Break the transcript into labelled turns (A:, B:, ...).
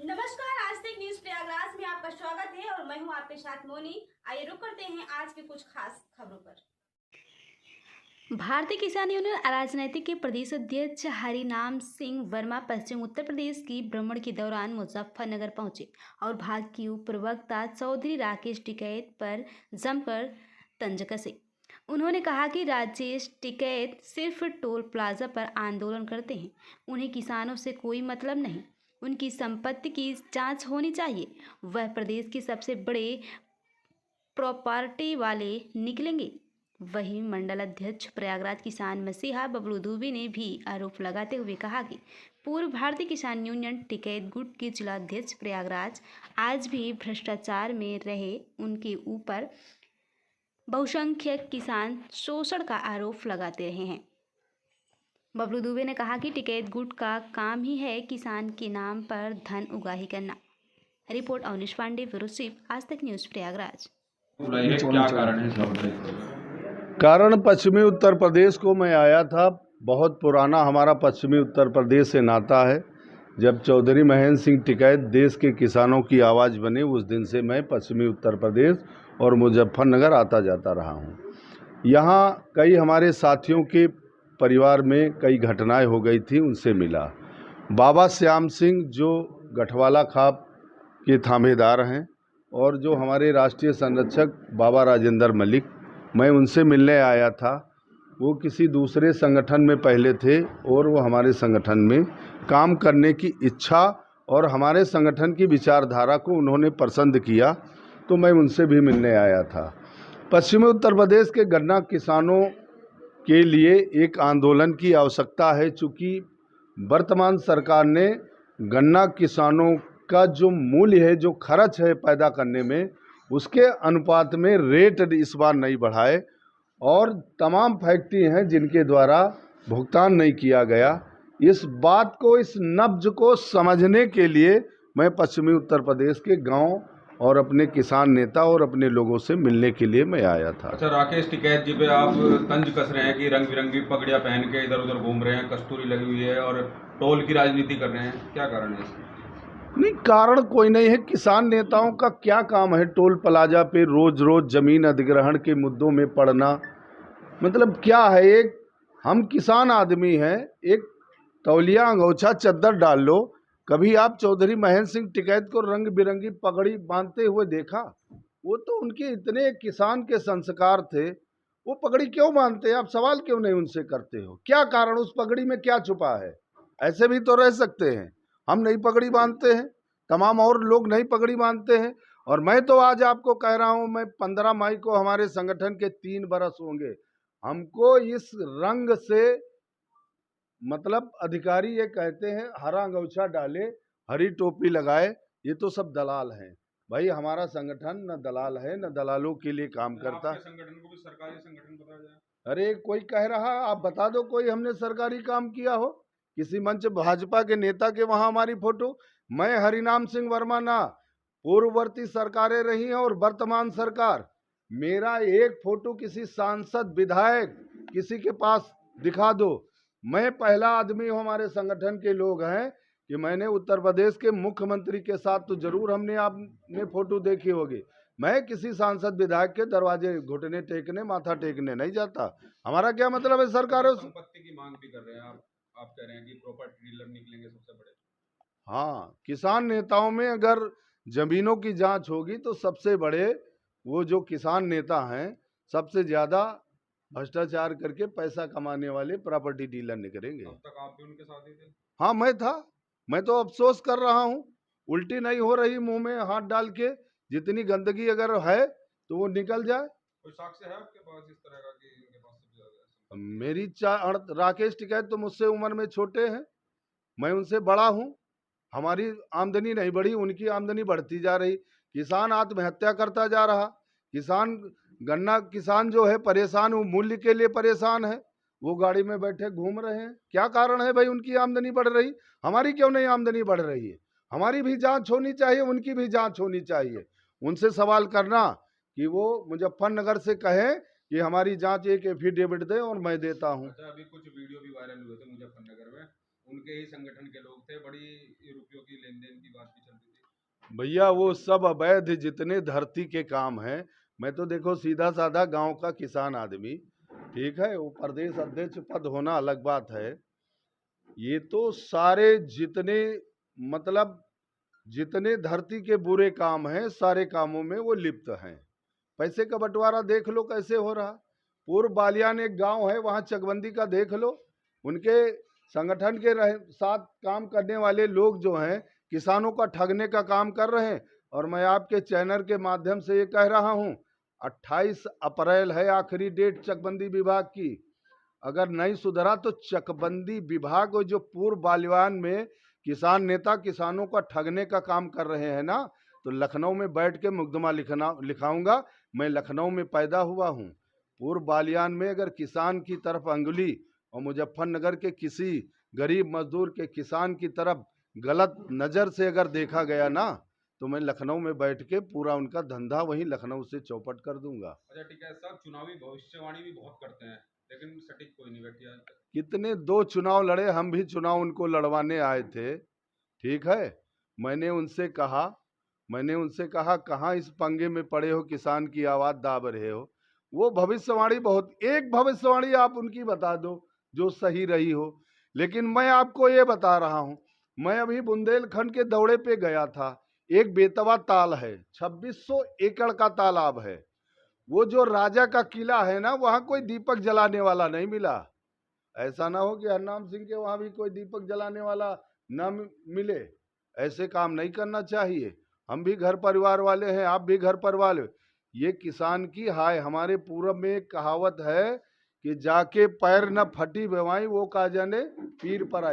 A: नमस्कार, आज तक न्यूज प्रयागराज में आपका स्वागत है और मैं हूं आपके साथ मोनी। आइए रुक करते हैं आज के कुछ खास खबरों पर। भारतीय किसान यूनियन राजनीतिक के प्रदेश अध्यक्ष हरिनाम सिंह वर्मा पश्चिम उत्तर प्रदेश की भ्रमण के दौरान मुजफ्फरनगर पहुंचे और भाजपा प्रवक्ता चौधरी राकेश टिकैत पर जमकर तंज कसे। उन्होंने कहा कि राजेश टिकैत सिर्फ टोल प्लाजा पर आंदोलन करते हैं, उन्हें किसानों से कोई मतलब नहीं। उनकी संपत्ति की जांच होनी चाहिए। वह प्रदेश के सबसे बड़े प्रॉपर्टी वाले निकलेंगे। वहीं मंडल अध्यक्ष प्रयागराज किसान मसीहा बबलू दुबे ने भी आरोप लगाते हुए कहा कि पूर्व भारतीय किसान यूनियन टिकैत गुट के जिलाध्यक्ष प्रयागराज आज भी भ्रष्टाचार में रहे। उनके ऊपर बहुसंख्यक किसान शोषण का आरोप लगाते रहे हैं। बबलू दुबे ने कहा कि टिकैत गुट का काम ही है किसान के नाम पर धन उगाही करना। Report Avnish Pandey, bureau chief, Aaj Tak news Prayagraj.
B: क्या कारण है सब?
C: कारण पश्चिमी उत्तर प्रदेश को मैं आया था। बहुत पुराना हमारा पश्चिमी उत्तर प्रदेश से नाता है। जब चौधरी महेंद्र सिंह टिकैत देश के किसानों की आवाज़ बने, उस दिन से मैं पश्चिमी उत्तर प्रदेश और मुजफ्फरनगर आता जाता रहा हूँ। यहाँ कई हमारे साथियों के परिवार में कई घटनाएं हो गई थी, उनसे मिला। बाबा श्याम सिंह जो गठवाला खाप के थामेदार हैं और जो हमारे राष्ट्रीय संरक्षक बाबा राजेंद्र मलिक, मैं उनसे मिलने आया था। वो किसी दूसरे संगठन में पहले थे और वो हमारे संगठन में काम करने की इच्छा और हमारे संगठन की विचारधारा को उन्होंने पसंद किया, तो मैं उनसे भी मिलने आया था। पश्चिमी उत्तर प्रदेश के गन्ना किसानों के लिए एक आंदोलन की आवश्यकता है, चूँकि वर्तमान सरकार ने गन्ना किसानों का जो मूल्य है, जो खर्च है पैदा करने में, उसके अनुपात में रेट इस बार नहीं बढ़ाए और तमाम फैक्ट्री हैं जिनके द्वारा भुगतान नहीं किया गया। इस बात को, इस नब्ज को समझने के लिए मैं पश्चिमी उत्तर प्रदेश के गांव और अपने किसान नेता और अपने लोगों से मिलने के लिए मैं आया था।
B: अच्छा, राकेश टिकैत जी पे आप तंज कस रहे हैं कि रंग बिरंगी पगड़ियां पहन के इधर उधर घूम रहे हैं, कस्तूरी लगी हुई है और टोल की राजनीति कर रहे हैं, क्या कारण है इसका?
C: नहीं, कारण कोई नहीं है। किसान नेताओं का क्या काम है टोल प्लाजा पे रोज रोज जमीन अधिग्रहण के मुद्दों में पड़ना? मतलब क्या है? एक हम किसान आदमी हैं, एक तौलिया अंगोछा चद्दर डाल लो। कभी आप चौधरी महेंद्र सिंह टिकैत को रंग बिरंगी पगड़ी बांधते हुए देखा? वो तो उनके इतने किसान के संस्कार थे, वो पगड़ी क्यों बांधते? आप सवाल क्यों नहीं उनसे करते हो? क्या कारण? उस पगड़ी में क्या छुपा है? ऐसे भी तो रह सकते हैं। हम नई पगड़ी बांधते हैं, तमाम और लोग नई पगड़ी बांधते हैं। और मैं तो आज आपको कह रहा हूं, मैं 15 मई को हमारे संगठन के 3 बरस होंगे। हमको इस रंग से मतलब अधिकारी ये कहते हैं हरा अंगोछा डाले, हरी टोपी लगाए, ये तो सब दलाल हैं। भाई हमारा संगठन न दलाल है, न दलालों के लिए काम करता।
B: आपके संगठन को भी सरकारी संगठन बताया जाए?
C: अरे कोई कह रहा, आप बता दो कोई हमने सरकारी काम किया हो, किसी मंच भाजपा के नेता के वहां हमारी फोटो। मैं हरिनाम सिंह वर्मा ना, पूर्ववर्ती सरकारें रही हैं और वर्तमान सरकार, मेरा एक फोटो किसी सांसद विधायक किसी के पास दिखा दो। मैं पहला आदमी हूँ, हमारे संगठन के लोग हैं, कि मैंने उत्तर प्रदेश के मुख्यमंत्री के साथ तो जरूर हमने आपने फोटो देखी होगी। मैं किसी सांसद विधायक के दरवाजे घुटने टेकने, माथा टेकने नहीं जाता। हमारा क्या मतलब है सरकारों से?
B: संपत्ति की मांग भी कर रहे हैं आप कह रहे हैं कि प्रॉपर्टी डीलर निकलेंगे सबसे बड़े।
C: हाँ, किसान नेताओं में अगर जमीनों की जांच होगी तो सबसे बड़े वो जो किसान नेता हैं, सबसे ज्यादा भ्रष्टाचार करके पैसा कमाने वाले प्रॉपर्टी डीलर निकलेंगे।
B: अब तक आप भी उनके साथ ही थे?
C: हाँ, मैं था। मैं तो अफसोस कर रहा हूँ, उल्टी नहीं हो रही मुंह में हाथ डाल के। जितनी गंदगी अगर है तो वो निकल जाए।
B: कोई साक्ष्य है आपके पास इस तरह का कि इनके पास सबसे ज्यादा संपत्ति?
C: मेरी राकेश टिकैत तो मुझसे उम्र में छोटे हैं, मैं उनसे बड़ा हूँ। हमारी आमदनी नहीं बढ़ी, उनकी आमदनी बढ़ती जा रही। किसान आत्महत्या करता जा रहा। किसान, गन्ना किसान जो है परेशान, वो मूल्य के लिए परेशान है। वो गाड़ी में बैठे घूम रहे हैं। क्या कारण है भाई उनकी आमदनी बढ़ रही, हमारी क्यों नहीं आमदनी बढ़ रही है? हमारी भी जांच होनी चाहिए, उनकी भी जांच होनी चाहिए। उनसे सवाल करना कि वो मुजफ्फरनगर से कहें कि हमारी जांच एक एफिडेविट दे और मैं देता हूँ।
B: अच्छा, अभी कुछ वीडियो भी वायरल हुए थे मुजफ्फरनगर में उनके ही संगठन के लोग थे, बड़ी रुपयों की लेन देन की बात भी चल रही थी।
C: भैया वो सब अवैध जितने धरती के काम हैं, मैं तो देखो सीधा साधा गांव का किसान आदमी, ठीक है, वो प्रदेश अध्यक्ष पद होना अलग बात है। ये तो सारे जितने मतलब जितने धरती के बुरे काम हैं सारे कामों में वो लिप्त हैं। पैसे का बंटवारा देख लो कैसे हो रहा। पूर्व बालियान एक गांव है, वहां चकबंदी का देख लो। उनके संगठन के साथ काम करने वाले लोग जो हैं किसानों का ठगने का काम कर रहे हैं। और मैं आपके चैनल के माध्यम से ये कह रहा हूं, 28 अप्रैल है आखिरी डेट चकबंदी विभाग की। अगर नहीं सुधरा तो चकबंदी विभाग जो पूर्व बालियान में किसान नेता किसानों का ठगने का काम कर रहे हैं ना, तो लखनऊ में बैठ के मुकदमा लिखाऊंगा। मैं लखनऊ में पैदा हुआ हूँ। पूर्व बालियान में अगर किसान की तरफ अंगुली और मुजफ्फरनगर के किसी गरीब मजदूर के किसान की तरफ गलत नज़र से अगर देखा गया ना, तो मैं लखनऊ में बैठ के पूरा उनका धंधा वहीं लखनऊ से चौपट कर दूंगा।
B: अच्छा ठीक है साहब, चुनावी भविष्यवाणी भी बहुत करते हैं लेकिन सटीक कोई नहीं बैठी आज तक।
C: कितने 2 चुनाव लड़े, हम भी चुनाव उनको लड़वाने आए थे, ठीक है। मैंने उनसे कहा कहाँ इस पंगे में पड़े हो, किसान की आवाज़ दाब रहे हो। वो भविष्यवाणी बहुत, एक भविष्यवाणी आप उनकी बता दो जो सही रही हो। लेकिन मैं आपको ये बता रहा हूँ, मैं अभी बुंदेलखंड के दौरे पे गया था। एक बेतवा ताल है, 2600 एकड़ का तालाब है। वो जो राजा का किला है ना, वहाँ कोई दीपक जलाने वाला नहीं मिला। ऐसा ना हो कि हरनाम सिंह के वहाँ भी कोई दीपक जलाने वाला ना मिले। ऐसे काम नहीं करना चाहिए। हम भी घर परिवार वाले हैं, आप भी घर परिवार। ये किसान की हाय, हमारे पूरब में एक कहावत है कि जाके पैर न फटी बेवाई, वो का जाने पीर पर आई।